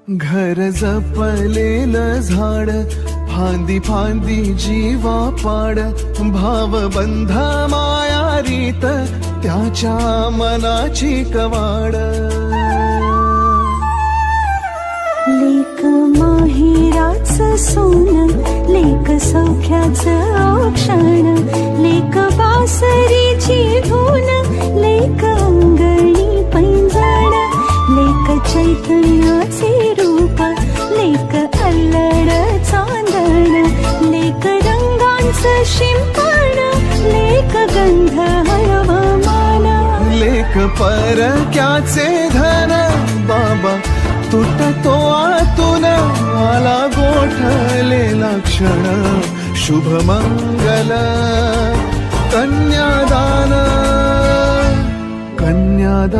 घर जपलेलं झाड, फांदी फांदी जीवा पाड, भावबंध माया रीत त्याच्या मनाची कवाड. लेक माहेराचं सोन, लेक सौख्याचं औक्षण, लेक बासरीची धून, लेक अंगणी पैंजण, लेक चैतन्याचे रूप, लेक अल्लड चांदण, लेक रंगांचं शिंपण, लेक गंध हवामान, लेक परक्याचे धन, बाबा तुटतो आतून आला गोठलेला क्षण. शुभ मंगल कन्यादान, कन्यादान.